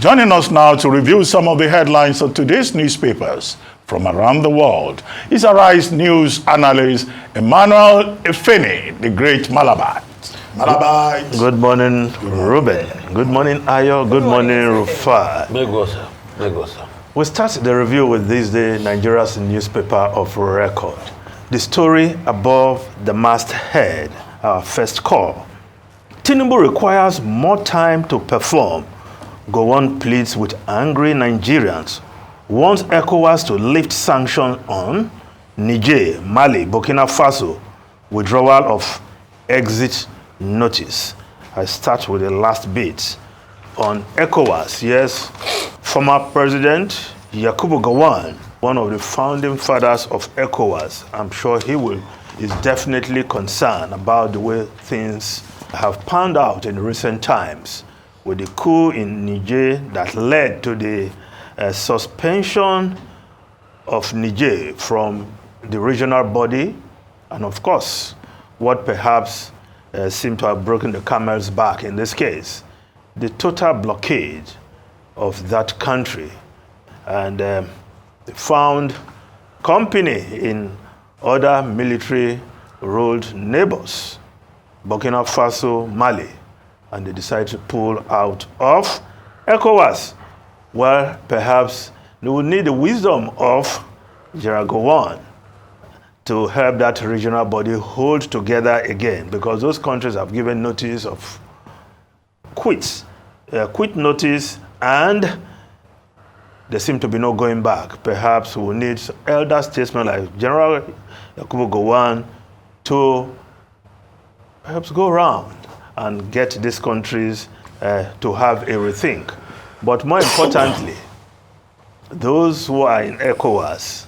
Joining us now to review some of the headlines of today's newspapers from around the world is Arise News analyst Emmanuel Efene, the great Malabar. Malabar. Good morning, Ruben. Good morning, Ayo. Good morning, Rufa. We start the review with this day Nigeria's newspaper of record. The story above the masthead, our first call. Tinubu requires more time to perform. Gowon pleads with angry Nigerians. Wants ECOWAS to lift sanctions on Niger, Mali, Burkina Faso. Withdrawal of exit notice. I start with the last bit on ECOWAS. Yes, former President Yakubu Gowon, one of the founding fathers of ECOWAS, I'm sure is definitely concerned about the way things have panned out in recent times with the coup in Niger that led to the suspension of Niger from the regional body, and of course, what perhaps seemed to have broken the camel's back in this case, the total blockade of that country. And they found company in other military-ruled neighbors, Burkina Faso, Mali, and they decided to pull out of ECOWAS. Well, perhaps they will need the wisdom of General Gowon to help that regional body hold together again, because those countries have given notice of quit notice, and there seem to be no going back. Perhaps we will need elder statesmen like General Yakubu Gowon to perhaps go around and get these countries to have a rethink. But more importantly, those who are in ECOWAS,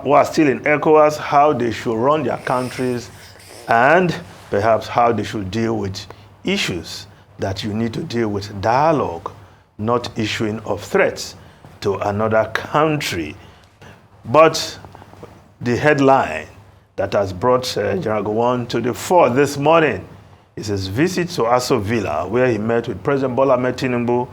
who are still in ECOWAS, how they should run their countries, and perhaps how they should deal with issues that you need to deal with dialogue, not issuing of threats to another country. But the headline that has brought General Gowon to the fore this morning is his visit to Aso Villa, where he met with President Bola Ahmed Tinubu,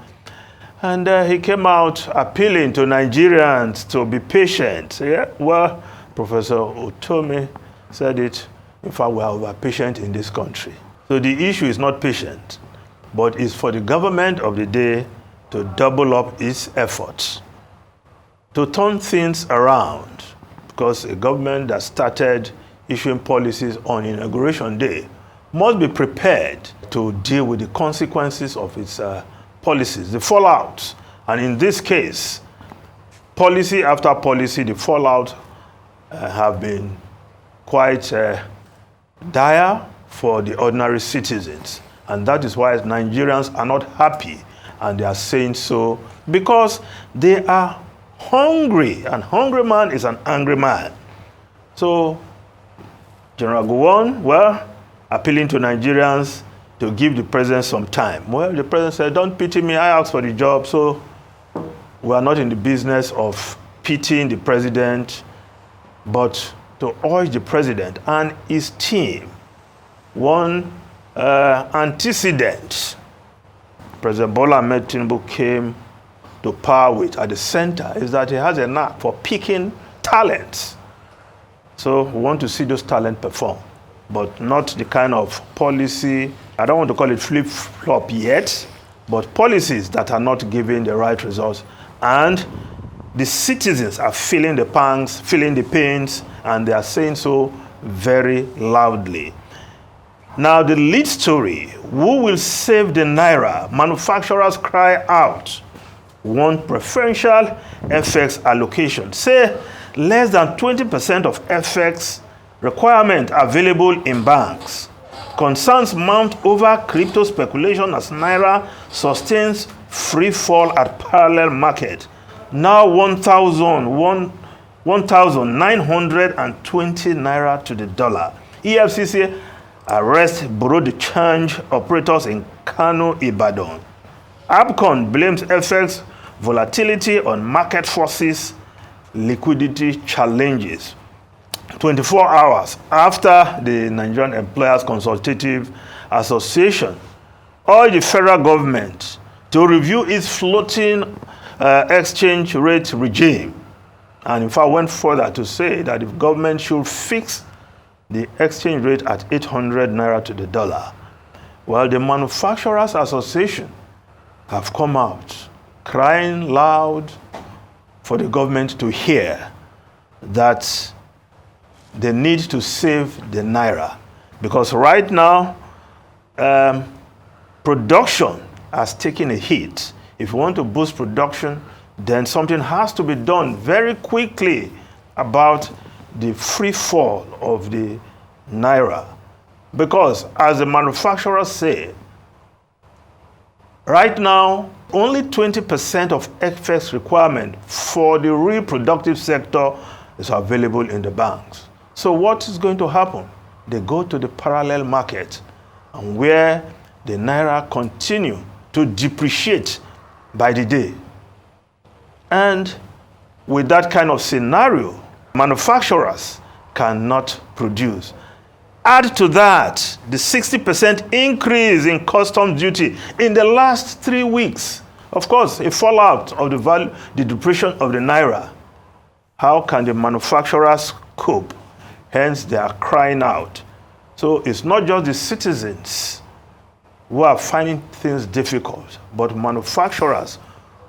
and he came out appealing to Nigerians to be patient. Yeah? Well, Professor Otome said it. In fact, we are over-patient in this country. So the issue is not patient, but it's for the government of the day to double up its efforts, to turn things around, because a government that started issuing policies on Inauguration Day must be prepared to deal with the consequences of its policies, the fallout. And in this case, policy after policy, the fallout have been quite dire for the ordinary citizens. And that is why Nigerians are not happy, and they are saying so because they are hungry. An hungry man is an angry man. So General Gowon, well, appealing to Nigerians to give the president some time. Well, the president said, don't pity me, I asked for the job, so we are not in the business of pitying the president, but to urge the president and his team. One antecedent President Bola Ahmed Tinubu came to power with at the center is that he has a knack for picking talents. So we want to see those talents perform, but not the kind of policy, I don't want to call it flip-flop yet, but policies that are not giving the right results. And the citizens are feeling the pangs, feeling the pains, and they are saying so very loudly. Now, the lead story, who will save the Naira? Manufacturers cry out. Want preferential FX allocation. Say less than 20% of FX requirement available in banks. Concerns mount over crypto speculation as Naira sustains free fall at parallel market. Now 1,920 Naira to the dollar. EFCC arrest bureau de change operators in Kano, Ibadan. ABCON blames FX volatility on market forces, liquidity challenges. 24 hours after the Nigerian Employers Consultative Association urged the federal government to review its floating exchange rate regime. And in fact went further to say that the government should fix the exchange rate at 800 Naira to the dollar. Well, the Manufacturers Association have come out crying loud for the government to hear that they need to save the Naira. Because right now, production has taken a hit. If you want to boost production, then something has to be done very quickly about the free fall of the Naira. Because as the manufacturers say, right now, only 20% of FX requirement for the reproductive sector is available in the banks. So what is going to happen? They go to the parallel market, and where the Naira continue to depreciate by the day. And with that kind of scenario, manufacturers cannot produce. Add to that the 60% increase in customs duty in the last 3 weeks. Of course, a fallout of the depreciation of the Naira. How can the manufacturers cope? Hence, they are crying out. So it's not just the citizens who are finding things difficult, but manufacturers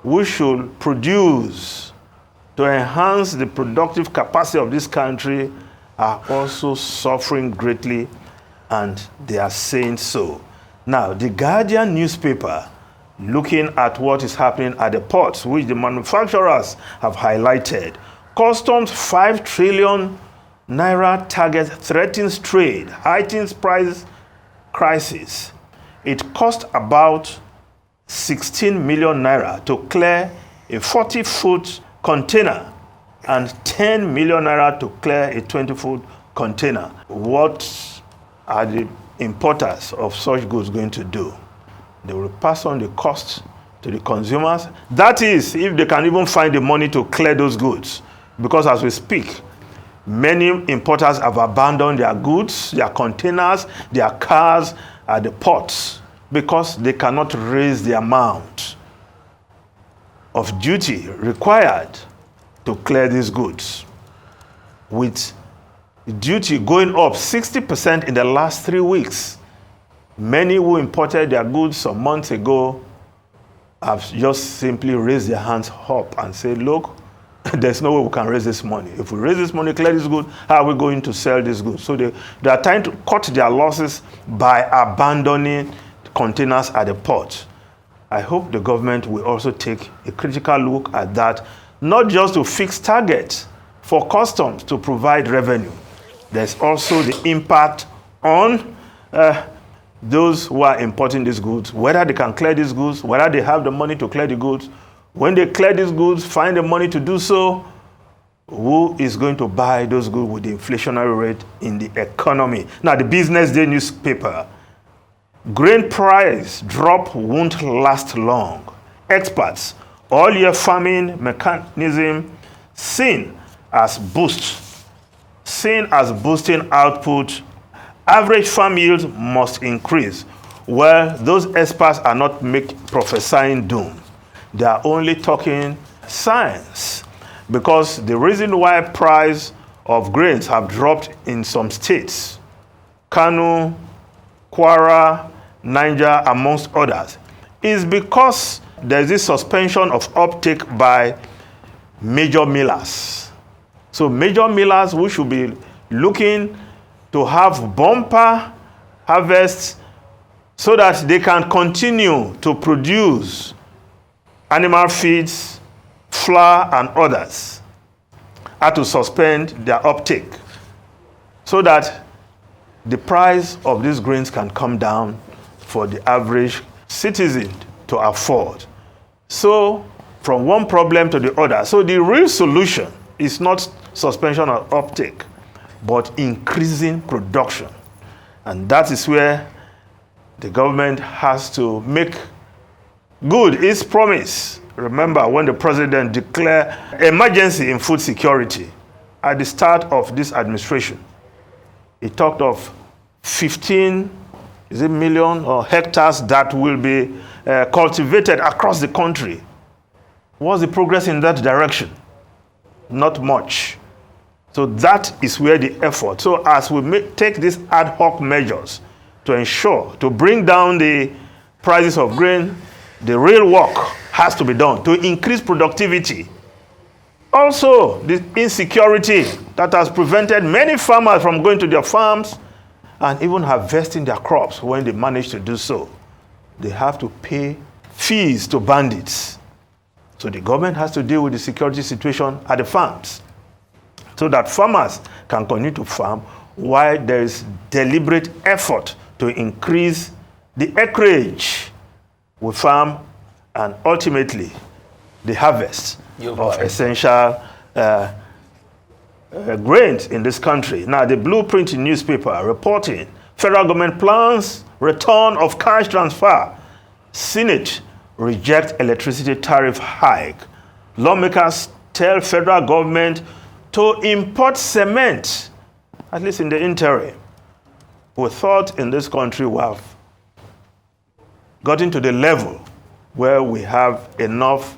who should produce to enhance the productive capacity of this country are also suffering greatly, and they are saying so. Now, the Guardian newspaper, looking at what is happening at the ports, which the manufacturers have highlighted, customs 5 trillion Naira target threatens trade, heightens price crisis. It cost about 16 million Naira to clear a 40-foot container and 10 million Naira to clear a 20-foot container. What are the importers of such goods going to do? They will pass on the cost to the consumers. That is, if they can even find the money to clear those goods. Because as we speak, many importers have abandoned their goods, their containers, their cars at the ports because they cannot raise the amount of duty required to clear these goods. With duty going up 60% in the last 3 weeks, many who imported their goods some months ago have just simply raised their hands up and said, look, there's no way we can raise this money. If we raise this money, clear this good, how are we going to sell this good? So they are trying to cut their losses by abandoning containers at the port. I hope the government will also take a critical look at that, not just to fix targets for customs to provide revenue. There's also the impact on those who are importing these goods, whether they can clear these goods, whether they have the money to clear the goods. When they clear these goods, find the money to do so, who is going to buy those goods with the inflationary rate in the economy? Now, the Business Day newspaper, grain price drop won't last long. Experts, all-year farming mechanism seen as boosting output, average farm yield must increase. Well, those experts are not prophesying doom. They are only talking science, because the reason why price of grains have dropped in some states, Kano, Kwara, Niger, amongst others, is because there's this suspension of uptake by major millers. So major millers, who should be looking to have bumper harvests so that they can continue to produce animal feeds, flour, and others, are to suspend their uptake so that the price of these grains can come down for the average citizen to afford. So from one problem to the other. So the real solution is not suspension of uptake, but increasing production. And that is where the government has to make good its promise. Remember when the president declared emergency in food security at the start of this administration, he talked of 15 is it million or hectares that will be cultivated across the country. What's the progress in that direction? Not much. So that is where the effort. So as we take these ad hoc measures to ensure, to bring down the prices of grain, the real work has to be done to increase productivity. Also, the insecurity that has prevented many farmers from going to their farms and even harvesting their crops when they manage to do so. They have to pay fees to bandits. So the government has to deal with the security situation at the farms so that farmers can continue to farm while there is deliberate effort to increase the acreage we farm and ultimately the harvest of essential grains in this country. Now, the Blueprint newspaper reporting federal government plans return of cash transfer. Senate reject electricity tariff hike. Lawmakers tell federal government to import cement, at least in the interim. We thought in this country we have gotten to the level where we have enough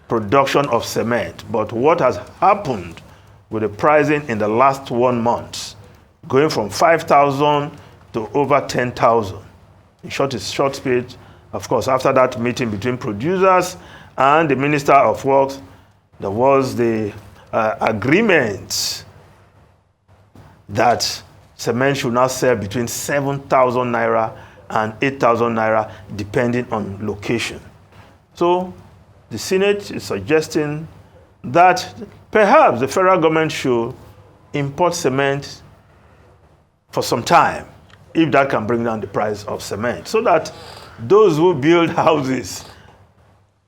production of cement. But what has happened with the pricing in the last 1 month, going from 5,000 to over 10,000. In short speech, of course, after that meeting between producers and the Minister of Works, there was the agreement that cement should now sell between 7,000 Naira and 8,000 Naira, depending on location. So the Senate is suggesting that perhaps the federal government should import cement for some time, if that can bring down the price of cement, so that those who build houses,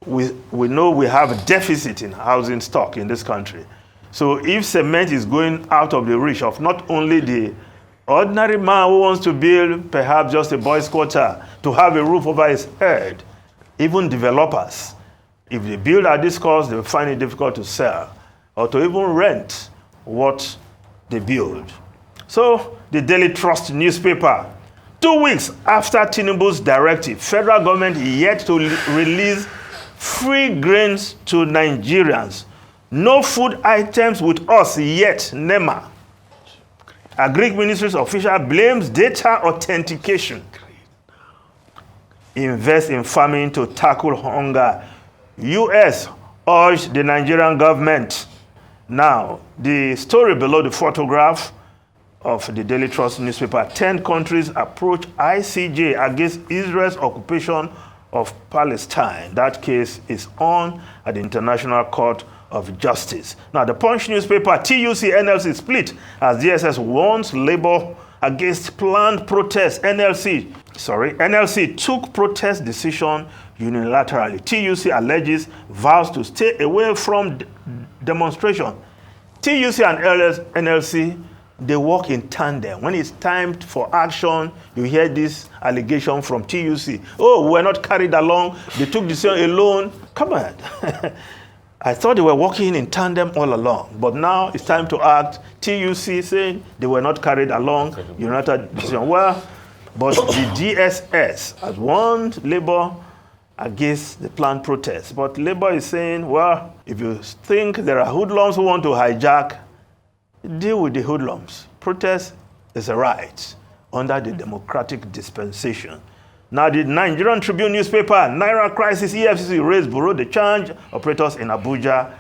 we know we have a deficit in housing stock in this country. So if cement is going out of the reach of not only the ordinary man who wants to build perhaps just a boy's quarter to have a roof over his head, even developers, if they build at this cost, they will find it difficult to sell or to even rent what they build. So the Daily Trust newspaper, 2 weeks after Tinubu's directive, federal government yet to release free grains to Nigerians. No food items with us yet, NEMA. Agric Ministry's official blames data authentication. Invest in farming to tackle hunger. U.S. urged the Nigerian government. Now, the story below the photograph of the Daily Trust newspaper, 10 countries approach ICJ against Israel's occupation of Palestine. That case is on at the International Court of Justice. Now, the Punch newspaper, TUC NLC split as DSS warns labor against planned protests. NLC took protest decision unilaterally. TUC alleges vows to stay away from demonstration. TUC and NLC, they work in tandem. When it's time for action, you hear this allegation from TUC. Oh, we're not carried along. They took decision alone. Come on. I thought they were working in tandem all along, but now it's time to act. TUC saying they were not carried along. United decision. Well, but the DSS has warned labor against the planned protest. But labor is saying, well, if you think there are hoodlums who want to hijack, deal with the hoodlums. Protest is a right under the democratic dispensation. Now, the Nigerian Tribune newspaper, Naira crisis, EFCC raised bureau de change operators in Abuja,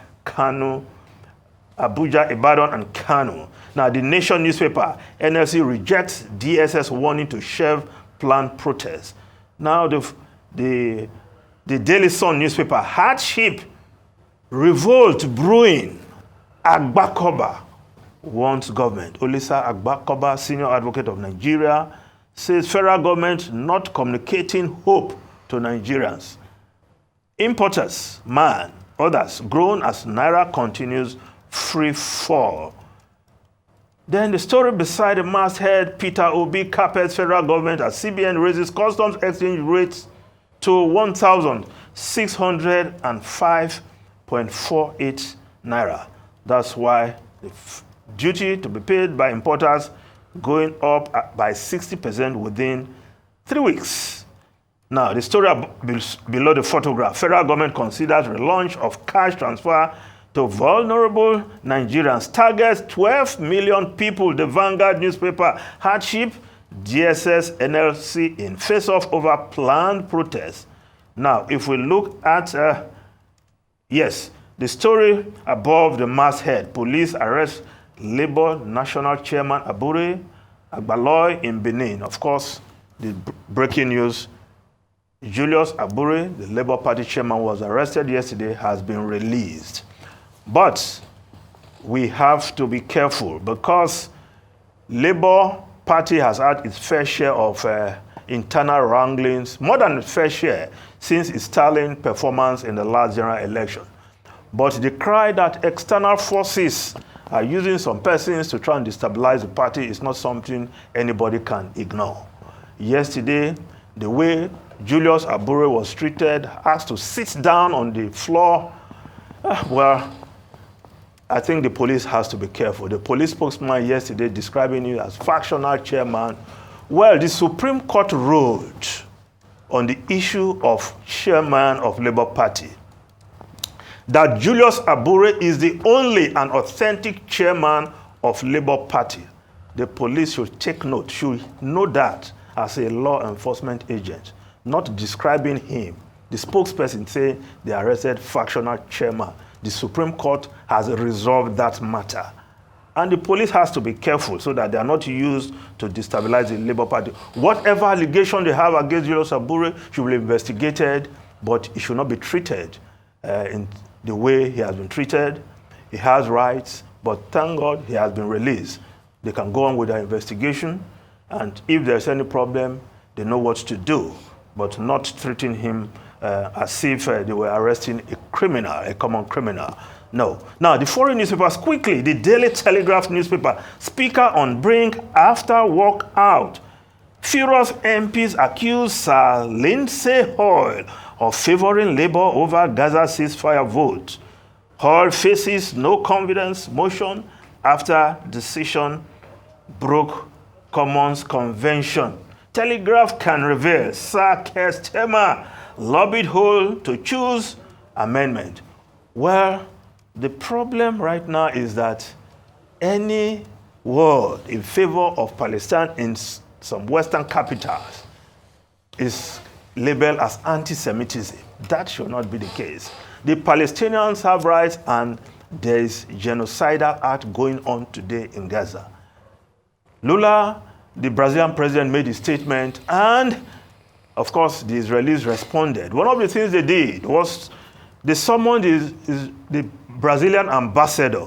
Ibadan, and Kano. Now, the Nation newspaper, NLC rejects DSS warning to shelve planned protests. Now, the Daily Sun newspaper, hardship, revolt brewing, Agbakoba wants government. Olisa Agbakoba, senior advocate of Nigeria, says federal government not communicating hope to Nigerians. Importers, man, others, grown as Naira continues free fall. Then the story beside the masthead, Peter Obi carpets federal government as CBN raises customs exchange rates to 1,605.48 Naira. That's why the duty to be paid by importers going up by 60% within 3 weeks. Now, the story below the photograph. Federal government considers relaunch of cash transfer to vulnerable Nigerians. Targets 12 million people. The Vanguard newspaper. Hardship, DSS, NLC in face-off over planned protests. Now, if we look at, yes, the story above the masthead. Police arrest Labour National Chairman Abure Agbaloy in Benin. Of course, the breaking news, Julius Abure, the Labour Party chairman, was arrested yesterday, has been released. But we have to be careful because Labour Party has had its fair share of internal wranglings, more than its fair share, since its sterling performance in the last general election. But the cry that external forces are using some persons to try and destabilize the party is not something anybody can ignore. Yesterday, the way Julius Abure was treated, asked to sit down on the floor, well, I think the police has to be careful. The police spokesman yesterday describing you as factional chairman. Well, the Supreme Court ruled on the issue of chairman of Labour Party that Julius Abure is the only and authentic chairman of Labour Party. The police should take note, should know that as a law enforcement agent, not describing him. The spokesperson saying they arrested factional chairman. The Supreme Court has resolved that matter. And the police has to be careful so that they are not used to destabilize the Labour Party. Whatever allegation they have against Julius Abure should be investigated, but it should not be treated in the way he has been treated. He has rights, but thank God he has been released. They can go on with their investigation, and if there's any problem, they know what to do, but not treating him as if they were arresting a criminal, a common criminal. No. Now, the foreign newspapers, quickly, the Daily Telegraph newspaper, speaker on brink after walk out. Furious MPs accuse Sir Lindsay Hoyle of favoring Labour over Gaza ceasefire vote. Hoyle faces no confidence motion after decision broke Commons Convention. Telegraph can reveal Sir Keir Starmer lobbied Hoyle to choose amendment. Well, the problem right now is that any word in favor of Palestine in some Western capitals is labeled as anti-Semitism. That should not be the case. The Palestinians have rights, and there is genocidal act going on today in Gaza. Lula, the Brazilian president, made a statement, and of course the Israelis responded. One of the things they did was they summoned the Brazilian ambassador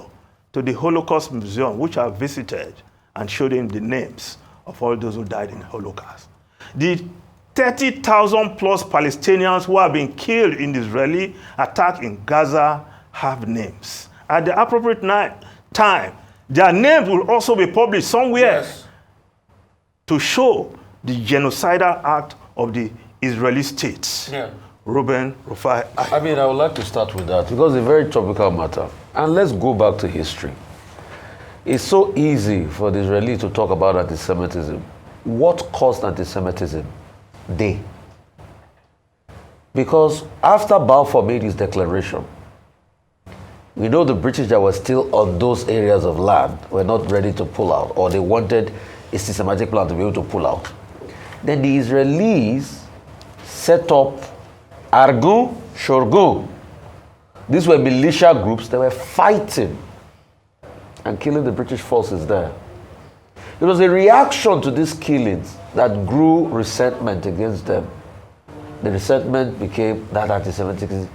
to the Holocaust Museum, which I visited, and showed him the names of all those who died in the Holocaust. The 30,000 plus Palestinians who have been killed in the Israeli attack in Gaza have names. At the appropriate time, their names will also be published somewhere to show the genocidal act of the Israeli state. Ruben, Rufai. I mean, I would like to start with that because it's a very topical matter. And let's go back to history. It's so easy for the Israelis to talk about anti-Semitism. What caused anti-Semitism? They. Because after Balfour made his declaration, we know the British that were still on those areas of land were not ready to pull out, or they wanted a systematic plan to be able to pull out. Then the Israelis set up Argun, Shorgun. These were militia groups that were fighting and killing the British forces there. It was a reaction to these killings that grew resentment against them. The resentment became that anti-Semitic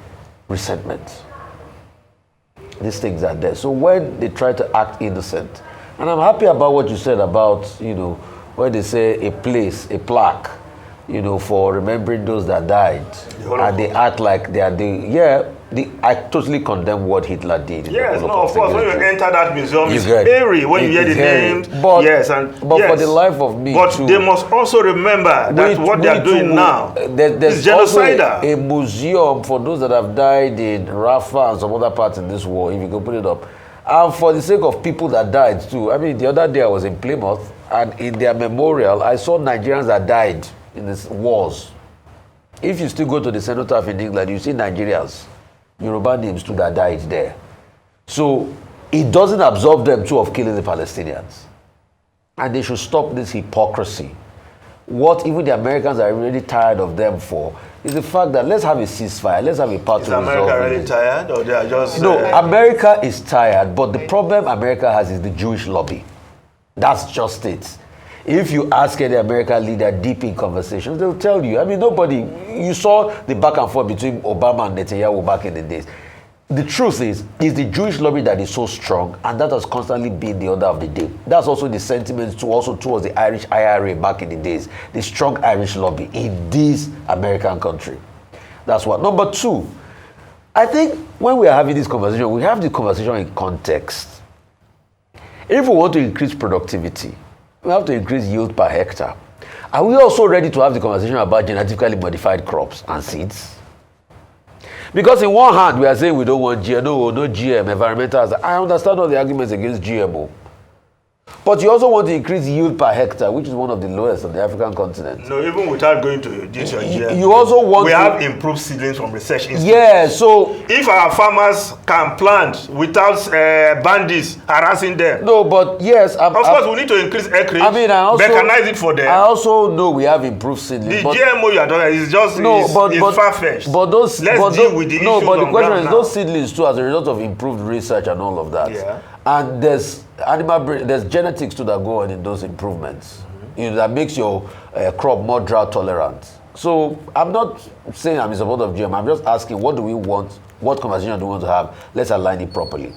resentment. These things are there. So when they try to act innocent, and I'm happy about what you said about, when they say a place, a plaque, for remembering those that died, and they act like they are I totally condemn what Hitler did. Yes, no, of course, when you enter that museum, it's scary when you hear the names. But for the life of me, but they must also remember that what they are doing now is genocidal. Also a museum for those that have died in Rafah and some other parts in this war, if you can put it up. And for the sake of people that died too, I mean, the other day I was in Plymouth, and in their memorial, I saw Nigerians that died in these wars, if you still go to the cenotaph in England, you see Nigerians, Yoruba names too that died there. So it doesn't absolve them too of killing the Palestinians. And they should stop this hypocrisy. What even the Americans are really tired of them for is the fact that let's have a ceasefire, let's have a part to resolve it. Is America really tired, or they are just... No, America is tired, but the problem America has is the Jewish lobby. That's just it. If you ask any American leader deep in conversations, they'll tell you. I mean, nobody... You saw the back and forth between Obama and Netanyahu back in the days. The truth is the Jewish lobby that is so strong, and that has constantly been the order of the day. That's also the sentiment towards the Irish IRA back in the days. The strong Irish lobby in this American country. That's one. Number two, I think when we are having this conversation, we have the conversation in context. If we want to increase productivity, we have to increase yield per hectare. Are we also ready to have the conversation about genetically modified crops and seeds? Because in one hand, we are saying we don't want GM, no GM, environmental. I understand all the arguments against GMO. But you also want to increase yield per hectare, which is one of the lowest on the African continent. No, even without going to this or GM. You also want we have improved seedlings from research institutes. Yeah, so... If our farmers can plant without bandits harassing them. No, but yes... Of course, we need to increase acreage, mechanize it for them. I also know we have improved seedlings. The GMO you are doing is just far-fetched. But those... Let's deal with the issues on ground. No, but the question is, those seedlings too, as a result of improved research and all of that. Yeah. And there's genetics too that go on in those improvements. That makes your crop more drought tolerant. So I'm not saying I'm in support of GM. I'm just asking, what do we want? What conversation do we want to have? Let's align it properly.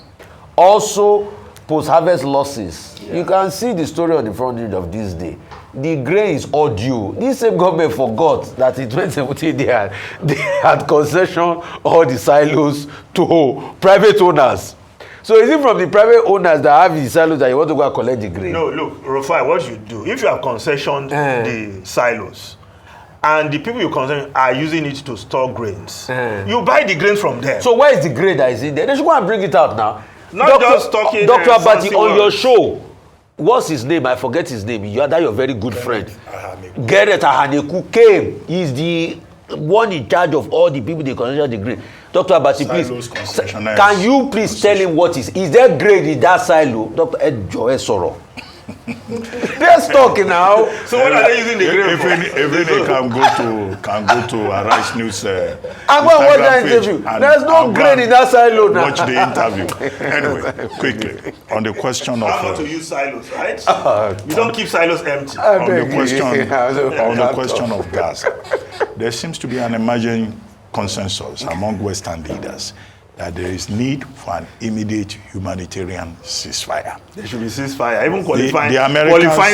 Also, post-harvest losses. Yeah. You can see the story on the front end of this day. The grain is all due. This same government forgot that in 2017 they had concession all the silos to private owners. So is it from the private owners that have the silos that you want to go and collect the grain? No, look, Rufai, what you do, if you have concessioned the silos, and the people you concern are using it to store grains, you buy the grains from them. So where is the grain that is in there? They should go and bring it out now. Not just talking... Dr. Abati, on your show, what's his name? I forget his name. You are that your very good friend. Gerrit Ahaneku came. He's the one in charge of all the people they concession the grain. Dr. Abati, please, can you please tell him what is there grain in that silo? Dr. Edjoe Soro. Let's talk now. So what are they using the grain for? If they can go to Arise News. I'm going to watch that interview. There's no grain in that silo now. Watch the interview. Anyway, quickly on the question of how not to use silos, right? You don't keep silos empty. On the question of Gaza, there seems to be an emerging consensus among Western leaders that there is need for an immediate humanitarian ceasefire. There should be ceasefire. Even qualifying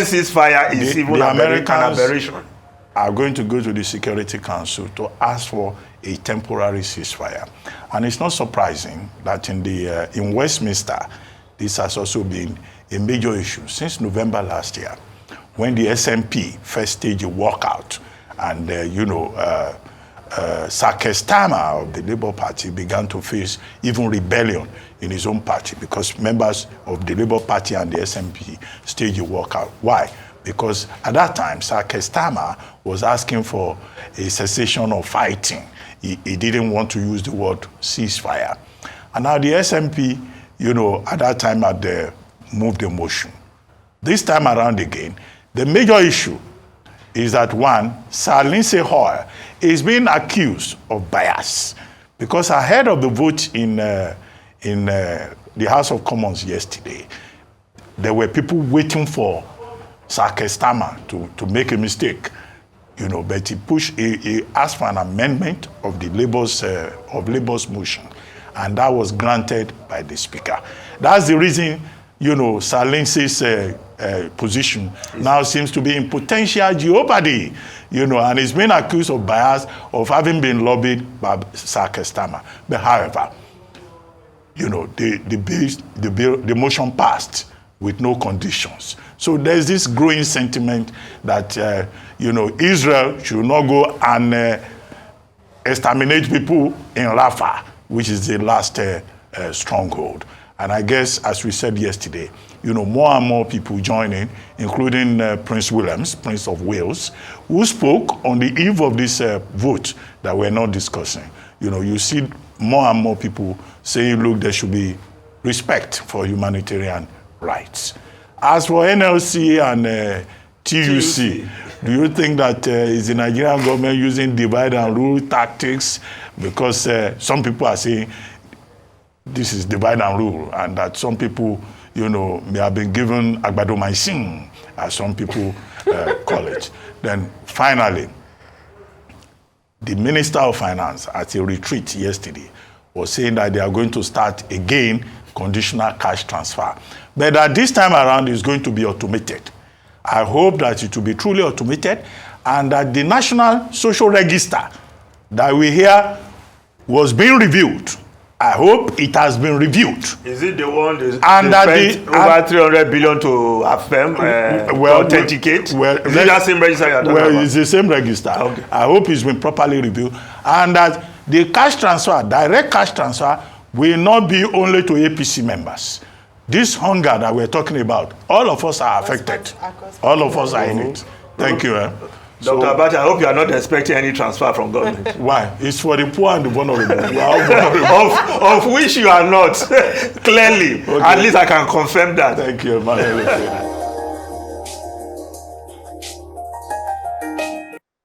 ceasefire is even an aberration. Are going to go to the Security Council to ask for a temporary ceasefire. And it's not surprising that in Westminster, this has also been a major issue since November last year, when the SNP first staged a walkout and, Sir Keir Starmer of the Labour Party began to face even rebellion in his own party because members of the Labour Party and the SNP staged a walkout. Why? Because at that time, Sir Keir Starmer was asking for a cessation of fighting. He didn't want to use the word ceasefire. And now the SNP, at that time had moved the motion. This time around again, the major issue is that one, Sir Lindsay Hoyle is being accused of bias because ahead of the vote in the House of Commons yesterday, there were people waiting for Sir Keir Starmer to make a mistake, but he asked for an amendment of the Labour's motion, and that was granted by the Speaker. That's the reason, Sir Lindsay's position now seems to be in potential jeopardy, and he's been accused of bias of having been lobbied by Sir Keir Starmer. But however, the motion passed with no conditions. So there's this growing sentiment that, Israel should not go and exterminate people in Rafah, which is the last stronghold. And I guess, as we said yesterday, more and more people joining, including Prince Williams, Prince of Wales, who spoke on the eve of this vote that we're not discussing. You see more and more people saying, look, there should be respect for humanitarian rights. As for NLC and TUC, do you think that is the Nigerian government using divide and rule tactics? Because some people are saying this is divide and rule, and that some people, may have been given agbadomycin, as some people call it. Then finally, the Minister of Finance at a retreat yesterday was saying that they are going to start again conditional cash transfer. But that this time around it's going to be automated. I hope that it will be truly automated, and that the National Social Register that we hear was being reviewed. I hope it has been reviewed. Is it the one that spent over 300 billion to affirm, authenticate? Well, is it that same register you're talking about? It's the same register. Okay. I hope it's been properly reviewed, and that the cash transfer, direct cash transfer, will not be only to APC members. This hunger that we're talking about, all of us are affected. All of us are in it. Thank you. Dr. Abacha, I hope you are not expecting any transfer from government. Why? It's for the poor and the vulnerable. of which you are not, clearly. Okay. At least I can confirm that. Thank you, Emmanuel.